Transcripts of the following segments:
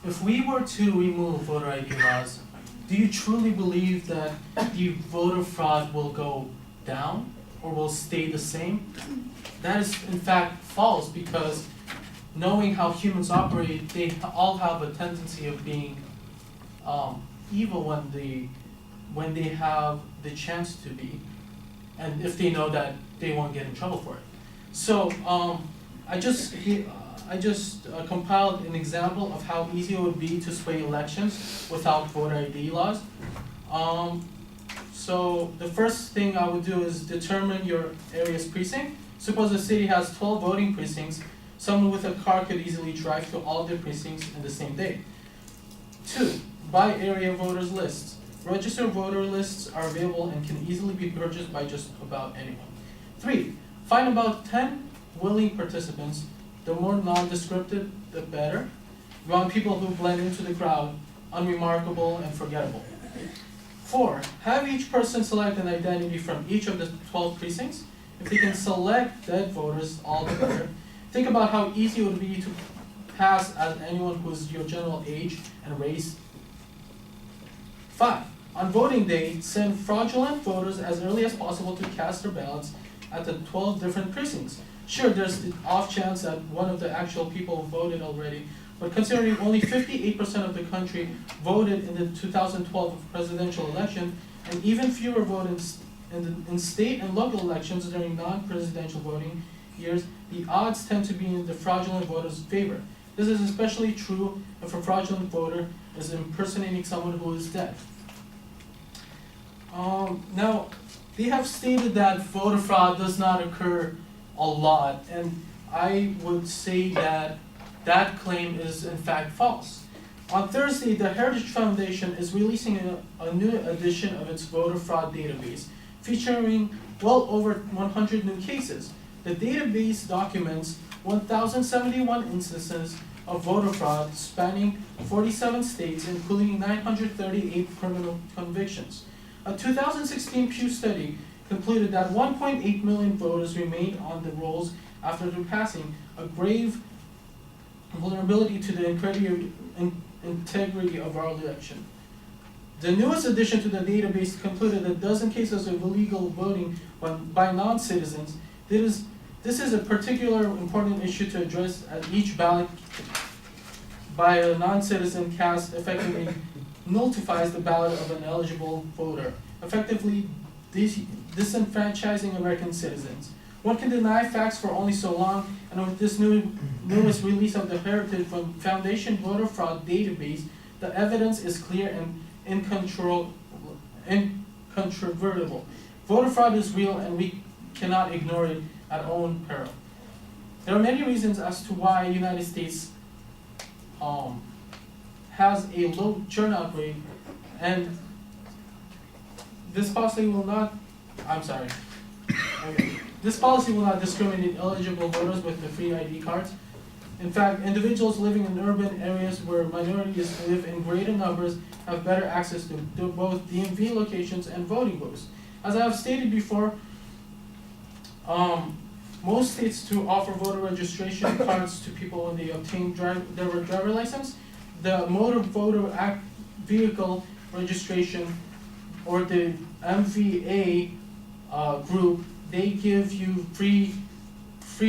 if we were to remove voter ID laws, do you truly believe that the voter fraud will go down or will stay the same? That is in fact false, because knowing how humans operate, they all have a tendency of being evil when they have the chance to be, and if they know that they won't get in trouble for it. So I just compiled an example of how easy it would be to sway elections without voter ID laws. So the first thing I would do is determine your area's precinct. Suppose the city has 12 voting precincts. Someone with a car could easily drive to all the precincts in the same day. 2, buy area voters lists. Registered voter lists are available and can easily be purchased by just about anyone. 3, find about 10 willing participants. The more nondescriptive, the better. We want people who blend into the crowd, unremarkable and forgettable. 4, have each person select an identity from each of the 12 precincts. If they can select dead voters, all the better. Think about how easy it would be to pass as anyone who is your general age and race. 5, on voting day, send fraudulent voters as early as possible to cast their ballots at the 12 different precincts. Sure, there's the off chance that one of the actual people voted already, but considering only 58% of the country voted in the 2012 presidential election, and even fewer voted in state and local elections during non-presidential voting years, the odds tend to be in the fraudulent voter's favor. This is especially true if a fraudulent voter is impersonating someone who is dead. Now, they have stated that voter fraud does not occur a lot, and I would say that that claim is in fact false. On Thursday, the Heritage Foundation is releasing a new edition of its voter fraud database, featuring well over 100 new cases. The database documents 1,071 instances of voter fraud spanning 47 states, including 938 criminal convictions. A 2016 Pew study concluded that 1.8 million voters remained on the rolls after their passing, a grave vulnerability to the integrity of our election. The newest addition to the database concluded a dozen cases of illegal voting by non-citizens. This is a particular important issue to address, as each ballot by a non-citizen cast effectively nullifies the ballot of an eligible voter, effectively disenfranchising American citizens. One can deny facts for only so long, and with this newest release of the Heritage Foundation voter fraud database, the evidence is clear and incontrovertible. Voter fraud is real, and we cannot ignore it at our own peril. There are many reasons as to why the United States has a low turnout rate, and this policy will not, this policy will not discriminate eligible voters with the free ID cards. In fact, individuals living in urban areas where minorities live in greater numbers have better access to both DMV locations and voting booths. As I have stated before, most states to offer voter registration cards to people when they obtain their driver license. The Motor Voter Act Vehicle Registration, or the MVA group, they give you free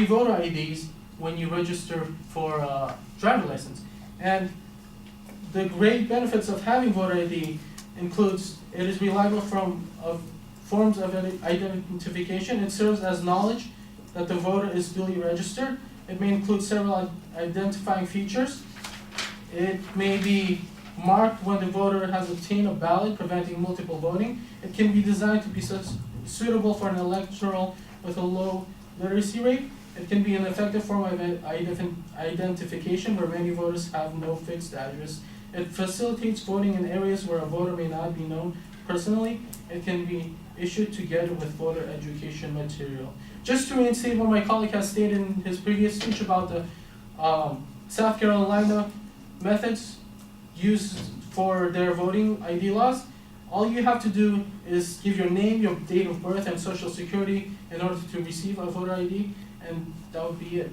voter IDs when you register for a driver license. And the great benefits of having voter ID includes it is reliable forms of identification. It serves as knowledge that the voter is duly registered. It may include several identifying features. It may be marked when the voter has obtained a ballot, preventing multiple voting. It can be designed to be suitable for an electoral with a low literacy rate. It can be an effective form of identification where many voters have no fixed address. It facilitates voting in areas where a voter may not be known personally. It can be issued together with voter education material. Just to reinstate what my colleague has stated in his previous speech about the South Carolina methods used for their voting ID laws, all you have to do is give your name, your date of birth, and social security in order to receive a voter ID, and that would be it.